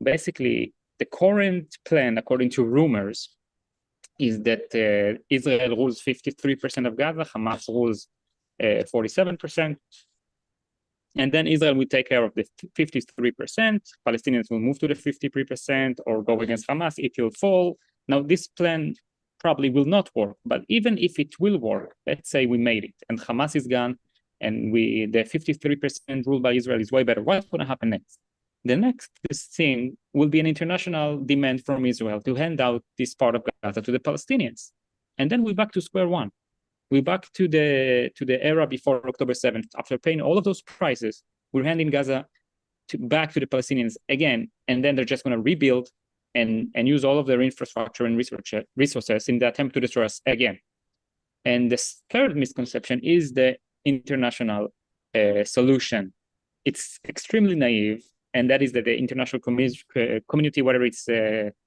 Basically, the current plan, according to rumors, is that Israel rules 53% of Gaza, Hamas rules 47%, and then Israel will take care of the 53%, Palestinians will move to the 53% or go against Hamas, it will fall. Now, this plan probably will not work, but even if it will work, let's say we made it and Hamas is gone and the 53% ruled by Israel is way better, what's going to happen next? The next thing will be an international demand from Israel to hand out this part of Gaza to the Palestinians. And then we're back to square one. We're back to the era before October 7th. After paying all of those prices, we're handing Gaza back to the Palestinians again, and then they're just going to rebuild and use all of their infrastructure and resources in the attempt to destroy us again. And the third misconception is the international solution. It's extremely naive, and that is that the international community, whether it's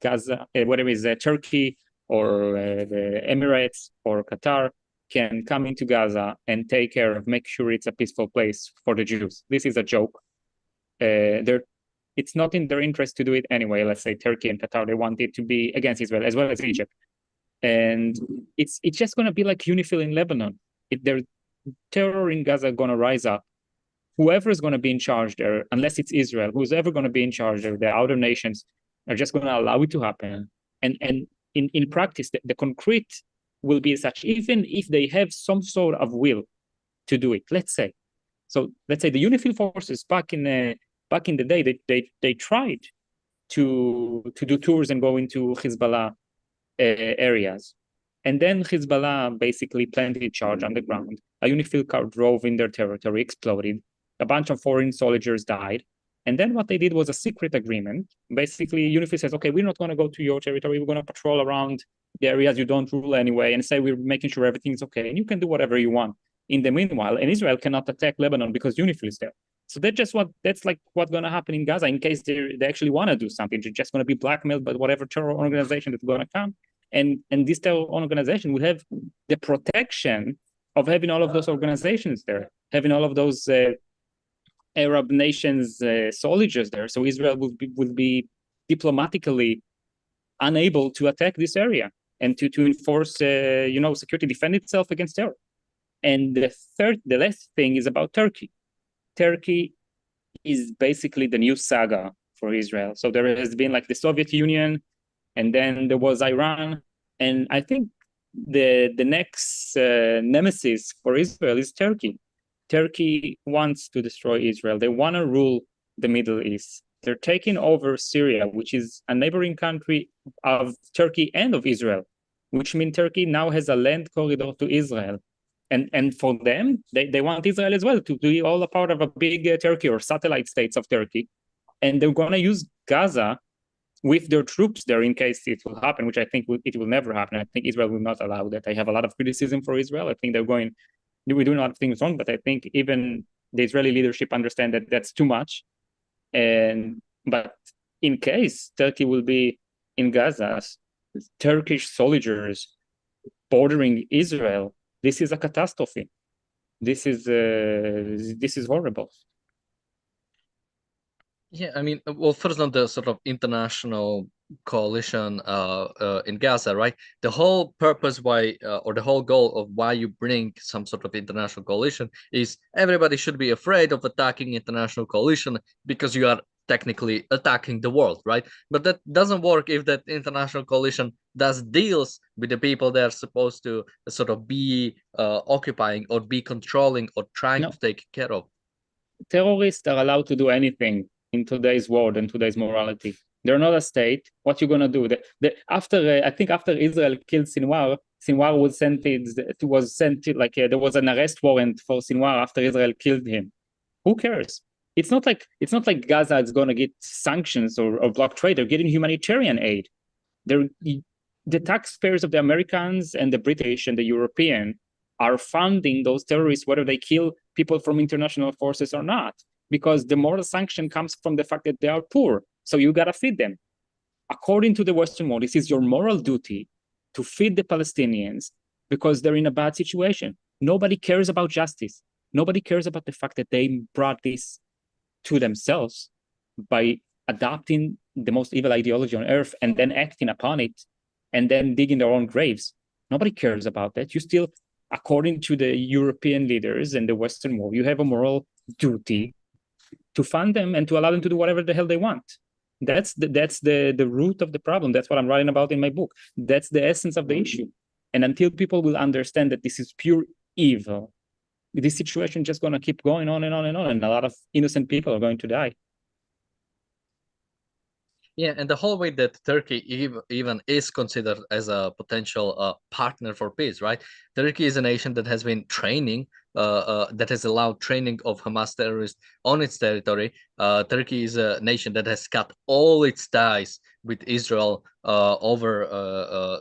Gaza, whether it's Turkey or the Emirates or Qatar, can come into Gaza and take care of, make sure it's a peaceful place for the Jews. This is a joke. It's not in their interest to do it anyway. Let's say Turkey and Qatar, they want it to be against Israel as well as Egypt. And it's just going to be like UNIFIL in Lebanon. There's terror in Gaza going to rise up. Whoever is going to be in charge there, unless it's Israel, who's ever going to be in charge there, the outer nations are just going to allow it to happen. And in practice, the concrete will be such, even if they have some sort of will to do it. Let's say the UNIFIL forces back in the day, they tried to do tours and go into Hezbollah areas. And then Hezbollah basically planted a charge on the ground. A UNIFIL car drove in their territory, exploded. A bunch of foreign soldiers died. And then what they did was a secret agreement. Basically, UNIFIL says, okay, we're not going to go to your territory. We're going to patrol around the areas you don't rule anyway and say we're making sure everything's okay. And you can do whatever you want. In the meanwhile, and Israel cannot attack Lebanon because UNIFIL is there. So that's like what's going to happen in Gaza in case they actually want to do something. They're just going to be blackmailed by whatever terror organization that's going to come. And this terror organization will have the protection of having all of those organizations there, having all of those Arab nations soldiers there. So Israel will be diplomatically unable to attack this area and to enforce security, defend itself against terror. And the last thing is about Turkey. Turkey is basically the new saga for Israel. So there has been like the Soviet Union, and then there was Iran. And I think the next nemesis for Israel is Turkey. Turkey wants to destroy Israel. They want to rule the Middle East. They're taking over Syria, which is a neighboring country of Turkey and of Israel, which means Turkey now has a land corridor to Israel. And for them, they want Israel as well to be all a part of a big Turkey or satellite states of Turkey. And they're going to use Gaza with their troops there in case it will happen, which I think it will never happen. I think Israel will not allow that. I have a lot of criticism for Israel. I think we're doing a lot of things wrong, but I think even the Israeli leadership understand that that's too much. But in case Turkey will be in Gaza, Turkish soldiers bordering Israel, this is a catastrophe. This is horrible. Yeah, I mean, well, first on the sort of international coalition in Gaza, right? The whole purpose why, or the whole goal of why you bring some sort of international coalition is everybody should be afraid of attacking international coalition because you are technically attacking the world, right? But that doesn't work if that international coalition does deals with the people they're supposed to sort of be occupying or be controlling or trying to take care of. Terrorists are allowed to do anything in today's world and today's morality. They're not a state. What you gonna do? I think after Israel killed Sinwar was sent there was an arrest warrant for Sinwar after Israel killed him. Who cares? It's not like Gaza is gonna get sanctions or block trade. They're getting humanitarian aid. The taxpayers of the Americans and the British and the European are funding those terrorists, whether they kill people from international forces or not, because the moral sanction comes from the fact that they are poor. So you got to feed them. According to the Western world, this is your moral duty to feed the Palestinians because they're in a bad situation. Nobody cares about justice. Nobody cares about the fact that they brought this to themselves by adopting the most evil ideology on earth and then acting upon it and then digging their own graves. Nobody cares about that. You still, according to the European leaders and the Western world, you have a moral duty to fund them and to allow them to do whatever the hell they want. That's the root of the problem. That's what I'm writing about in my book. That's the essence of the issue. And until people will understand that this is pure evil, this situation is just going to keep going on and on and on, and a lot of innocent people are going to die. Yeah, and the whole way that Turkey even is considered as a potential partner for peace, right? Turkey is a nation that has been training, that has allowed training of Hamas terrorists on its territory. Turkey is a nation that has cut all its ties with Israel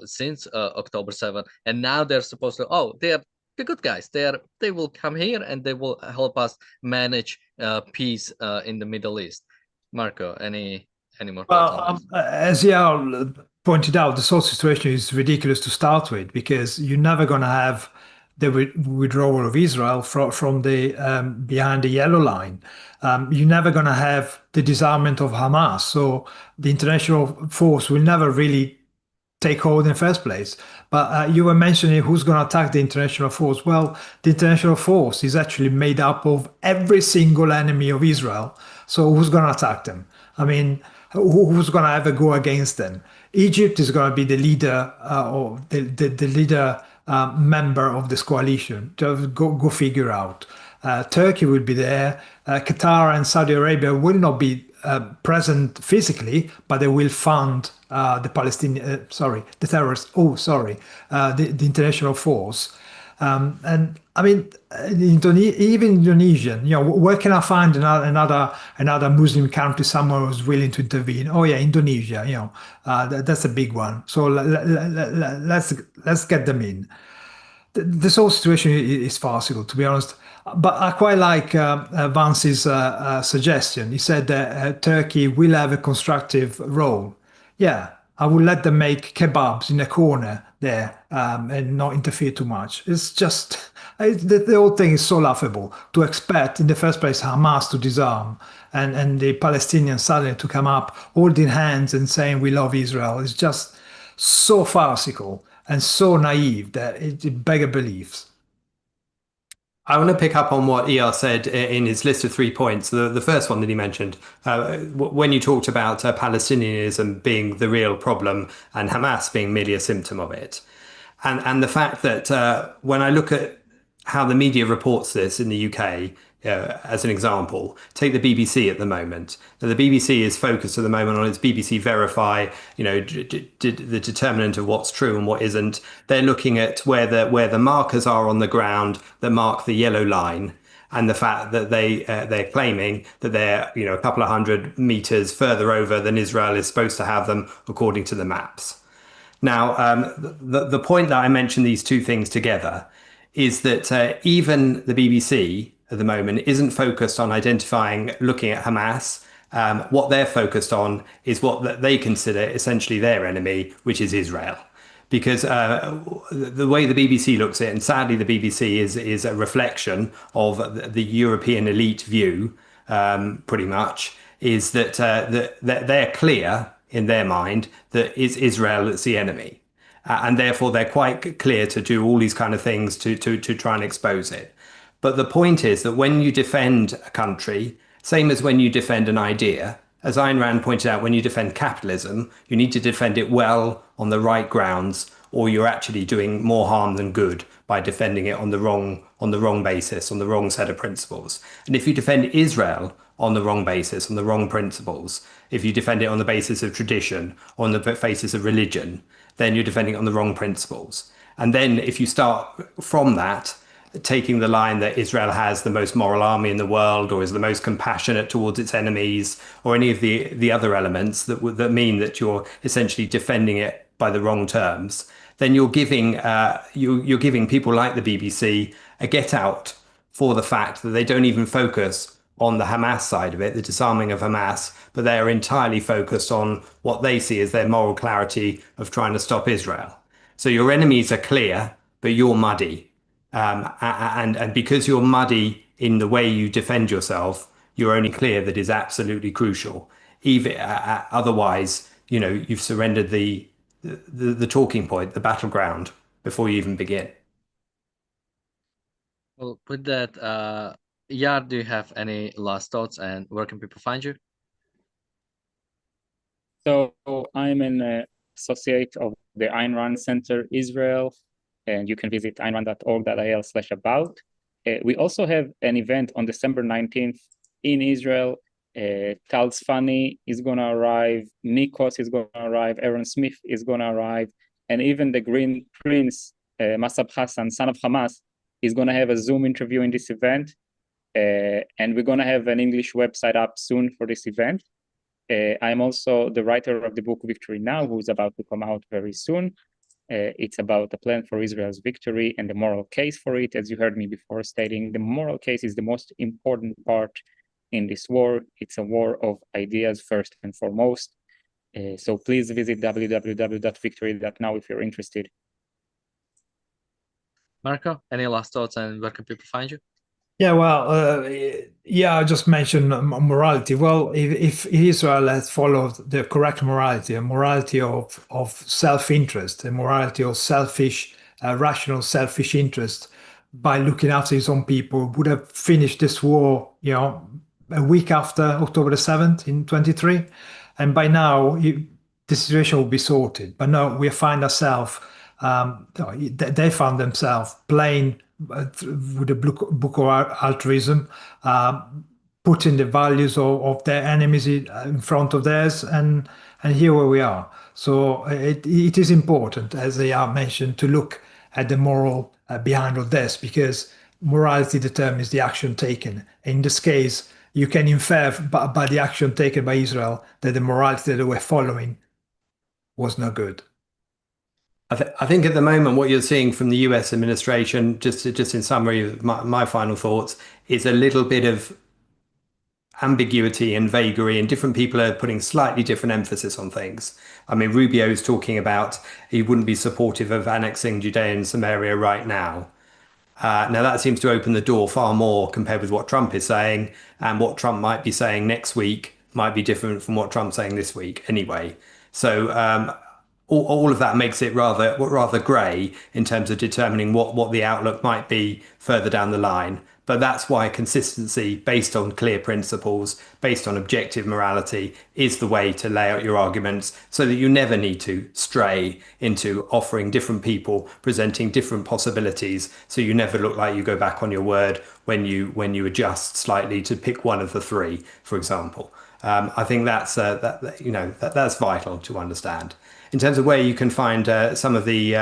since October 7th, and now they're supposed to, they are the good guys. They will come here and they will help us manage peace in the Middle East. Marco, any more thoughts on this? As Yael pointed out, the whole situation is ridiculous to start with because you're never going to have the withdrawal of Israel from the behind the yellow line. You're never going to have the disarmament of Hamas. So the international force will never really take hold in the first place. But you were mentioning who's going to attack the international force. Well, the international force is actually made up of every single enemy of Israel. So who's going to attack them? I mean, who's going to ever go against them? Egypt is going to be the leader or the leader member of this coalition. Just go figure out. Turkey will be there. Qatar and Saudi Arabia will not be present physically, but they will fund the Palestinian, sorry, the terrorists. Oh, sorry, the international force. And I mean, even Indonesian, where can I find another Muslim country somewhere who's willing to intervene? Oh yeah, Indonesia, that's a big one. So let's get them in. This whole situation is farcical, to be honest. But I quite like Vance's suggestion. He said that Turkey will have a constructive role. Yeah, I will let them make kebabs in a corner there and not interfere too much. It's just, the whole thing is so laughable to expect in the first place Hamas to disarm and the Palestinians suddenly to come up holding hands and saying we love Israel. It's just so farcical and so naive that it beggars belief. I want to pick up on what ER said in his list of 3 points. The first one that he mentioned, when you talked about Palestinianism being the real problem and Hamas being merely a symptom of it. And the fact that when I look at how the media reports this in the UK, as an example, take the BBC at the moment. Now, the BBC is focused at the moment on its BBC Verify, the determinant of what's true and what isn't. They're looking at where the markers are on the ground that mark the yellow line, and the fact that they're claiming that they're a couple of 100 meters further over than Israel is supposed to have them according to the maps. Now, the point that I mentioned these two things together is that even the BBC at the moment isn't focused on looking at Hamas. What they're focused on is what they consider essentially their enemy, which is Israel. Because the way the BBC looks at it, and sadly the BBC is a reflection of the European elite view, pretty much, is that they're clear in their mind that it's Israel that's the enemy. And therefore they're quite clear to do all these kind of things to try and expose it. But the point is that when you defend a country, same as when you defend an idea, as Ayn Rand pointed out, when you defend capitalism, you need to defend it well on the right grounds, or you're actually doing more harm than good by defending it on the wrong basis, on the wrong set of principles. And if you defend Israel on the wrong basis, on the wrong principles, if you defend it on the basis of tradition, on the basis of religion, then you're defending it on the wrong principles. And then if you start from that, taking the line that Israel has the most moral army in the world or is the most compassionate towards its enemies, or any of the other elements that mean that you're essentially defending it by the wrong terms, then you're giving people like the BBC a get out for the fact that they don't even focus on the Hamas side of it, the disarming of Hamas, but they are entirely focused on what they see as their moral clarity of trying to stop Israel. So your enemies are clear, but you're muddy. And because you're muddy in the way you defend yourself, you're only clear that is absolutely crucial. Even otherwise, you've surrendered the talking point, the battleground, before you even begin. Well, with that, Yar, do you have any last thoughts, and where can people find you? So I'm an associate of the Ayn Rand Center Israel, and you can visit aynrand.org.il/about. We also have an event on December 19th in Israel. Tal Tzfani is going to arrive, Nikos is going to arrive, Aaron Smith is going to arrive, and even the Green Prince, Masab Hassan, son of Hamas, is going to have a Zoom interview in this event. And we're going to have an English website up soon for this event. I'm also the writer of the book Victory Now, who's about to come out very soon. It's about the plan for Israel's victory and the moral case for it. As you heard me before stating, the moral case is the most important part in this war. It's a war of ideas first and foremost. So please visit www.victory.now if you're interested. Marco, any last thoughts, and where can people find you? Yeah, well, I just mentioned morality. Well, if Israel has followed the correct morality, a morality of self-interest, a morality of rational selfish interest, by looking after his own people, would have finished this war, a week after October the 7th in 23. And by now, the situation will be sorted. But no, we find ourselves, they found themselves playing with the book of altruism, putting the values of their enemies in front of theirs, and here where we are. So it is important, as they are mentioned, to look at the moral behind all this, because morality determines the action taken. In this case, you can infer by the action taken by Israel that the morality that they were following was no good. I think at the moment what you're seeing from the US administration, just in summary, my final thoughts, is a little bit of ambiguity and vagary, and different people are putting slightly different emphasis on things. I mean, Rubio's talking about he wouldn't be supportive of annexing Judea and Samaria right now. Now, that seems to open the door far more compared with what Trump is saying, and what Trump might be saying next week might be different from what Trump's saying this week anyway. So all of that makes it rather grey in terms of determining what the outlook might be further down the line. But that's why consistency based on clear principles, based on objective morality, is the way to lay out your arguments, so that you never need to stray into offering different people, presenting different possibilities, so you never look like you go back on your word when you adjust slightly to pick one of the three, for example. I think that's that's vital to understand. In terms of where you can find some of the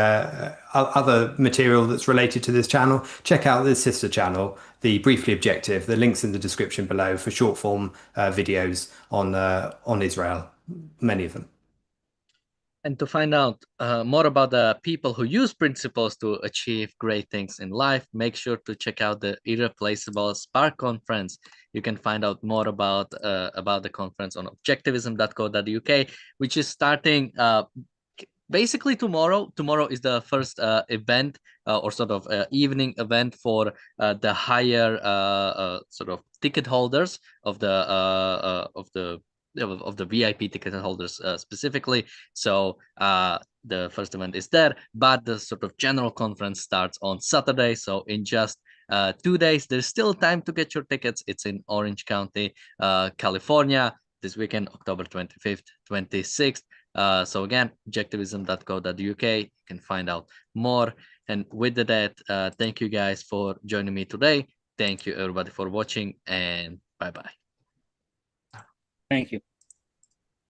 other material that's related to this channel, check out the sister channel, the Briefly Objective. The link's in the description below for short form videos on Israel, many of them. And to find out more about the people who use principles to achieve great things in life, make sure to check out the Irreplaceable Spark Conference. You can find out more about the conference on objectivism.co.uk, which is starting basically tomorrow. Tomorrow is the first event or sort of evening event for the higher sort of ticket holders of the VIP ticket holders specifically. So the first event is there, but the sort of general conference starts on Saturday. So in just 2 days, there's still time to get your tickets. It's in Orange County, California, this weekend, October 25th, 26th. So again, objectivism.co.uk, you can find out more. And with that, thank you guys for joining me today. Thank you everybody for watching, and bye-bye. Thank you.